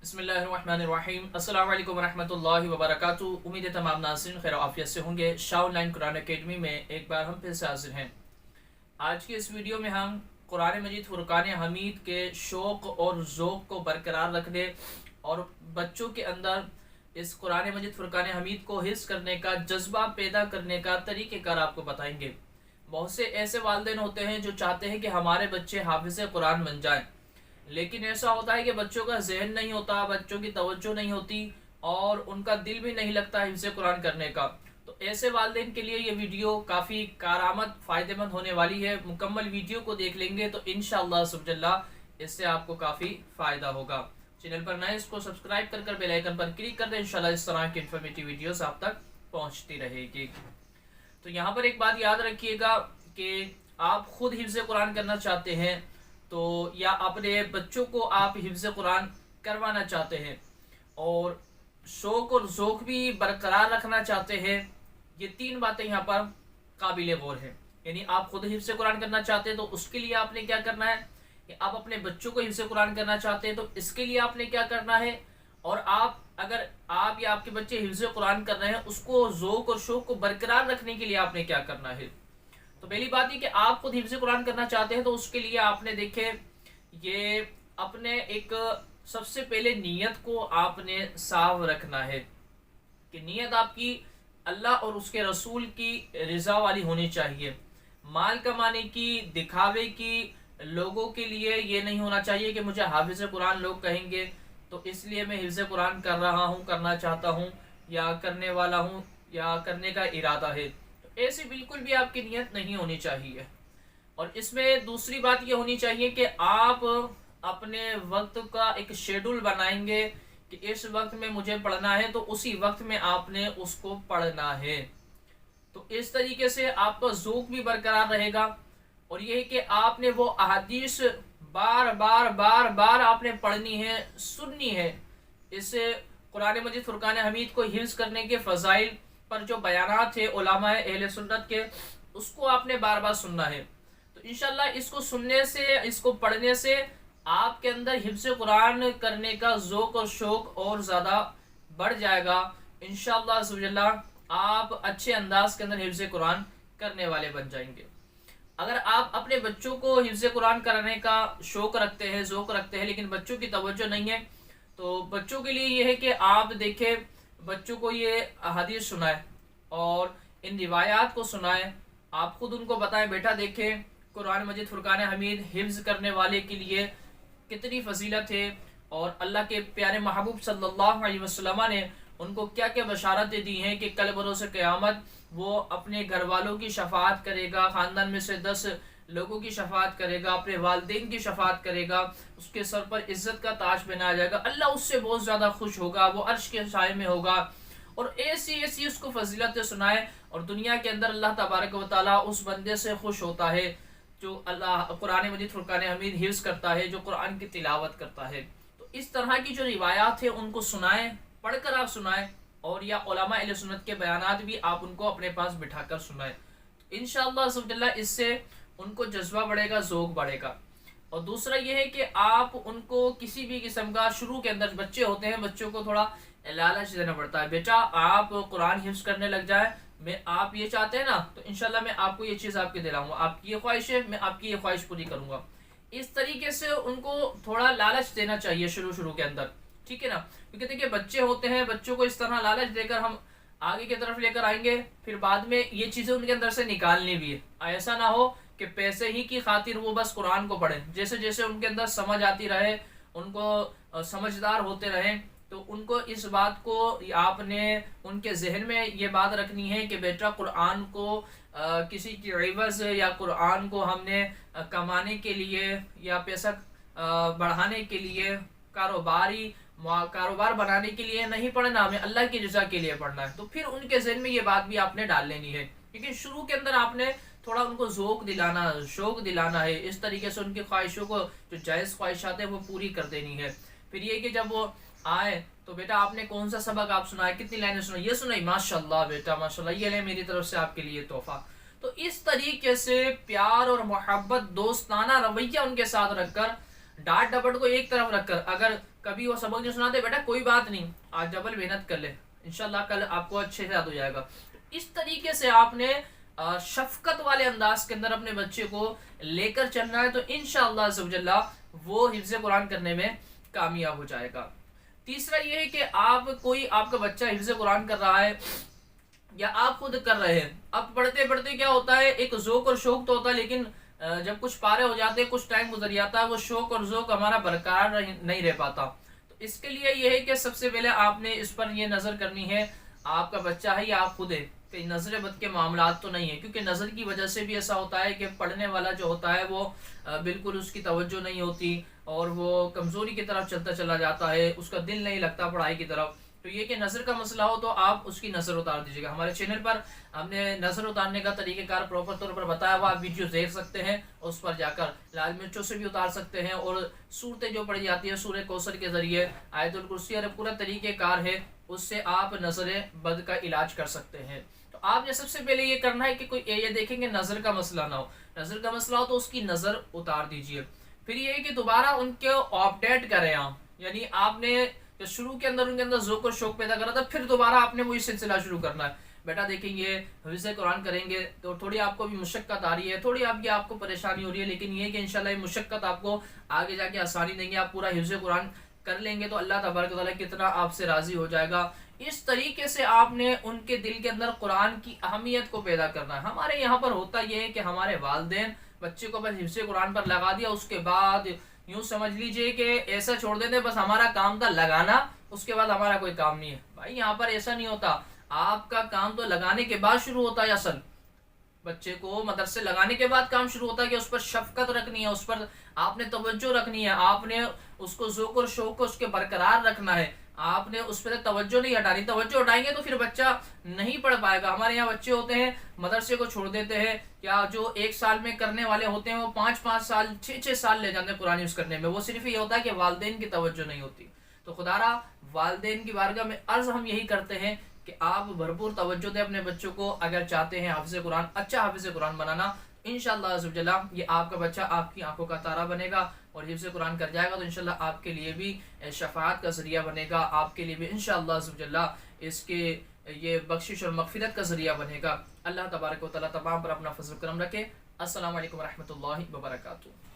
बिस्मिल्लाहिर्रहमानिर्रहीम। अस्सलाम वालेकुम वरहमतुल्लाहि वबरकातुहू। उम्मीद है तमाम नाज़रीन खैर आफियत से होंगे। शाह ऑनलाइन कुरान अकेडमी में एक बार हम फिर से हाजिर हैं। आज की इस वीडियो में हम कुरान मजीद फुरकान हमीद के शौक़ और ज़ौक़ को बरकरार रखने और बच्चों के अंदर इस कुरान मजीद फुरकान हमीद को हिफ्ज़ करने का जज्बा पैदा करने का तरीक़ेकार आपको बताएंगे। बहुत से ऐसे वालिदैन होते हैं जो चाहते हैं कि हमारे बच्चे हाफिज़ कुरान बन जाएं, लेकिन ऐसा होता है कि बच्चों का जहन नहीं होता, बच्चों की तवज्जो नहीं होती और उनका दिल भी नहीं लगता हिफ्ज़ कुरान करने का। तो ऐसे वालिदैन के लिए ये वीडियो काफ़ी कारआमद फ़ायदेमंद होने वाली है। मुकम्मल वीडियो को देख लेंगे तो इंशाअल्लाह सुब्हानअल्लाह इससे आपको काफ़ी फ़ायदा होगा। चैनल पर नए इसको सब्सक्राइब कर बेल आइकन पर क्लिक कर दें। इंशाअल्लाह इस तरह की इन्फॉर्मेटिव वीडियोस आप तक पहुंचती रहेगी। तो यहाँ पर एक बात याद रखिएगा कि आप खुद हिफ्ज़ कुरान करना चाहते हैं तो या अपने बच्चों को आप हिफ्ज़ कुरान करवाना चाहते हैं और शौक़ और ज़ौक़ भी बरकरार रखना चाहते हैं, ये तीन बातें यहाँ पर काबिल गौर हैं। यानी आप खुद हिफ्ज़ कुरान करना चाहते हैं तो उसके लिए आपने क्या करना है, कि आप अपने बच्चों को हिफ्ज़ कुरान करना चाहते हैं तो इसके लिए आपने क्या करना है, और आप अगर आप या आपके बच्चे हिफ्ज़ कुरान कर रहे हैं उसको ज़ौक़ और शौक़ को बरकरार रखने के लिए आपने क्या करना है। तो पहली बात ये कि आप खुद हिफ्ज़ कुरान करना चाहते हैं तो उसके लिए आपने देखे ये अपने एक सबसे पहले नीयत को आपने साफ रखना है कि नीयत आपकी अल्लाह और उसके रसूल की रज़ा वाली होनी चाहिए। माल कमाने की, दिखावे की, लोगों के लिए ये नहीं होना चाहिए कि मुझे हाफिज़ कुरान लोग कहेंगे तो इसलिए मैं हिफ्ज़ कुरान कर रहा हूँ, करना चाहता हूँ या करने वाला हूँ या करने का इरादा है। ऐसी बिल्कुल भी आपकी नीयत नहीं होनी चाहिए। और इसमें दूसरी बात ये होनी चाहिए कि आप अपने वक्त का एक शेड्यूल बनाएंगे कि इस वक्त में मुझे पढ़ना है तो उसी वक्त में आपने उसको पढ़ना है। तो इस तरीके से आपका ज़ौक़ भी बरकरार रहेगा और ये है कि आपने वो अहादीस बार बार बार बार आपने पढ़नी है, सुननी है। इस कुरान मजीद फुरकान हमीद को हिफ्ज़ करने के फ़ज़ाइल पर जो बयानात थे उलमा अहले सुन्नत के, उसको आपने बार बार सुनना है। तो इंशाल्लाह इसको सुनने से, इसको पढ़ने से आपके अंदर हिफ्ज़ कुरान करने का ज़ौक़ और शौक़ और ज़्यादा बढ़ जाएगा। इंशाल्लाह सुब्हानअल्लाह आप अच्छे अंदाज के अंदर हिफ्ज़ कुरान करने वाले बन जाएंगे। अगर आप अपने बच्चों को हिफ्ज़ कुरान कराने का शौक़ रखते हैं, ज़ौक़ रखते हैं, लेकिन बच्चों की तवज्जो नहीं है तो बच्चों के लिए ये है कि आप देखें बच्चों को ये अहादीस सुनाएं और इन रिवायात को सुनाएं। आप खुद उनको बताएं, बेटा देखें कुरान मजीद फुरकान हमीद हिफ्ज़ करने वाले के लिए कितनी फजीलत है और अल्लाह के प्यारे महबूब सल्लल्लाहु अलैहि वसल्लम ने उनको क्या क्या बशारतें दी हैं कि कल बरोज़ क़यामत वो अपने घर वालों की शफाअत करेगा, ख़ानदान में से 10 लोगों की शफाअत करेगा, अपने वालिदैन की शफाअत करेगा, उसके सर पर इज़्ज़त का ताज पहनाया जाएगा, अल्लाह उससे बहुत ज़्यादा खुश होगा, वो अर्श के साए में होगा। और ऐसी ऐसी उसको फजीलतें सुनाए और दुनिया के अंदर अल्लाह तबारक व तआला उस बंदे से खुश होता है जो अल्लाह कुरान मजीद फुरकान हमीद हिफ्ज़ करता है, जो कुरान की तिलावत करता है। तो इस तरह की जो रिवायात है उनको सुनाएं, पढ़कर आप सुनाएं और या उलमा अहले सुन्नत के बयानात भी आप उनको अपने पास बिठाकर सुनाएं। इंशाअल्लाह सुब्हानअल्लाह इससे उनको जज्बा बढ़ेगा, ज़ौक़ बढ़ेगा। और दूसरा ये है कि आप उनको किसी भी किस्म का, शुरू के अंदर बच्चे होते हैं, बच्चों को थोड़ा लालच देना पड़ता है। बेटा आप कुरान हिफ्ज़ करने लग जाए, मैं आप ये चाहते हैं ना तो इंशाल्लाह मैं आपको ये चीज़ आपके दिलाऊंगा, आपकी ये ख्वाहिश है, मैं आपकी ये ख्वाहिश पूरी करूंगा। इस तरीके से उनको थोड़ा लालच देना चाहिए शुरू शुरू के अंदर, ठीक है ना। क्योंकि देखिए बच्चे होते हैं, बच्चों को इस तरह लालच देकर हम आगे की तरफ लेकर आएंगे, फिर बाद में ये चीज़ें उनके अंदर से निकालनी भी है। ऐसा ना हो कि पैसे ही की खातिर वो बस कुरान को पढ़ें। जैसे जैसे उनके अंदर समझ आती रहे, उनको समझदार होते रहें, तो उनको इस बात को आपने उनके जहन में ये बात रखनी है कि बेटा कुरान को किसी की इवज़ या कुरान को हमने कमाने के लिए या पैसा बढ़ाने के लिए, कारोबार बनाने के लिए नहीं पढ़ना, हमें अल्लाह की रज़ा के लिए पढ़ना है। तो फिर उनके जहन में ये बात भी आपने डाल लेनी है, क्योंकि शुरू के अंदर आपने थोड़ा उनको ज़ौक़ दिलाना, शौक़ दिलाना है। इस तरीके से उनकी ख्वाहिशों को, जो जायज़ ख्वाहिशात है वो पूरी कर देनी है। फिर ये कि जब वो आए तो बेटा आपने कौन सा सबक आप सुनाए, कितनी लाइनें सुनाई, ये सुनाई, माशाल्लाह बेटा माशाल्लाह, ये ले मेरी तरफ से आपके लिए तोहफा। तो इस तरीके से प्यार और मोहब्बत, दोस्ताना रवैया उनके साथ रखकर, डांट डपट को एक तरफ रखकर, अगर कभी वो सबक नहीं सुनाते, बेटा कोई बात नहीं, आज डबल मेहनत कर ले, इंशाल्लाह कल आपको अच्छे से याद हो जाएगा। तो इस तरीके से आपने शफकत वाले अंदाज के अंदर अपने बच्चे को लेकर चलना है, तो इंशाअल्लाह अज़्ज़वजल्ला वो हिफ्ज़ कुरान करने में कामयाब हो जाएगा। तीसरा ये है कि आपका बच्चा हिफ्ज़ कुरान कर रहा है या आप खुद कर रहे हैं, अब पढ़ते पढ़ते क्या होता है, एक ज़ौक़ और शौक़ तो होता है, लेकिन जब कुछ पारे हो जाते हैं, कुछ टाइम गुजर जाता है, वो शौक़ और ज़ौक़ हमारा बरकरार नहीं रह पाता। तो इसके लिए ये है कि सबसे पहले आपने इस पर ये नज़र करनी है, आपका बच्चा है या आप खुद है, कि नज़र बद के मामलात तो नहीं है, क्योंकि नज़र की वजह से भी ऐसा होता है कि पढ़ने वाला जो होता है वो बिल्कुल उसकी तवज्जो नहीं होती और वो कमज़ोरी की तरफ चलता चला जाता है, उसका दिल नहीं लगता पढ़ाई की तरफ। तो ये कि नज़र का मसला हो तो आप उसकी नज़र उतार दीजिएगा। हमारे चैनल पर हमने नज़र उतारने का तरीक़ेकार प्रॉपर तौर पर बताया हुआ, आप वीडियो देख सकते हैं, उस पर जाकर लाल मिर्चों से भी उतार सकते हैं, और सूरतें जो पढ़ी जाती है सूरह कौसर के ज़रिए, आयतुल कुर्सी और पूरा तरीक़ेकार है, उससे आप नज़र बद का इलाज कर सकते हैं। तो आपने सबसे पहले ये करना है कि कोई ये देखेंगे नज़र का मसला ना हो, नज़र का मसला हो तो उसकी नज़र उतार दीजिए। फिर ये है कि दोबारा उनको अपडेट करें आप, यानी आपने जो शुरू के अंदर उनके अंदर ज़ौक़ और शौक़ पैदा करा था, फिर दोबारा आपने वही सिलसिला शुरू करना है। बेटा देखेंगे हिफ्ज़ कुरान करेंगे तो थोड़ी आपको भी मुशक्क़त आ रही है, थोड़ी आपको परेशानी हो रही है, लेकिन ये कि इंशाल्लाह ये मुशक्क़त आपको आगे जाके आसानी देंगे। आप पूरा हिफ्ज़ कुरान कर लेंगे तो अल्लाह तबारक व तआला कितना आपसे राज़ी हो जाएगा। इस तरीके से आपने उनके दिल के अंदर कुरान की अहमियत को पैदा करना है। हमारे यहाँ पर होता यह है कि हमारे वालिदैन बच्चे को बस हिफ्ज़ कुरान पर लगा दिया, उसके बाद यूँ समझ लीजिए कि ऐसा छोड़ देते बस हमारा काम था लगाना, उसके बाद हमारा कोई काम नहीं है। भाई यहाँ पर ऐसा नहीं होता, आपका काम तो लगाने के बाद शुरू होता है। असल बच्चे को मदरसे लगाने के बाद काम शुरू होता है कि उस पर शफकत रखनी है, उस पर आपने तवज्जो रखनी है, आपने उसको ज़ौक़ और शौक़ को उसके बरकरार रखना है, आपने उस पर तवज्जो नहीं हटानी। तवज्जो हटाएंगे तो फिर बच्चा नहीं पढ़ पाएगा। हमारे यहाँ बच्चे होते हैं मदरसे को छोड़ देते हैं, या जो 1 साल में करने वाले होते हैं वो 5-5 साल 6-6 साल ले जाते हैं कुरान यूज़ करने में। वो सिर्फ ये होता है कि वालिदैन की तवज्जो नहीं होती। तो खुदारा वालिदैन की बारगाह में अर्ज़ हम यही करते हैं कि आप भरपूर तवज्जो दें अपने बच्चों को, अगर चाहते हैं हाफिज़ कुरान अच्छा हाफिज़ कुरान बनाना। इंशाअल्लाह अज़्ज़वजल्ला ये आपका बच्चा आपकी आंखों का तारा बनेगा और हिफ्ज़ कुरान कर जाएगा, तो इंशाअल्लाह आपके लिए भी शफ़ाअत का ज़रिया बनेगा, आपके लिए भी इंशाअल्लाह अज़्ज़वजल्ला इसके ये बख्शिश और मग़फ़िरत का ज़रिया बनेगा। अल्लाह तबारक व तआला तमाम पर अपना फ़ज़ल करम रखे। अस्सलामु अलैकुम व रहमतुल्लाहि व बरकातुहू।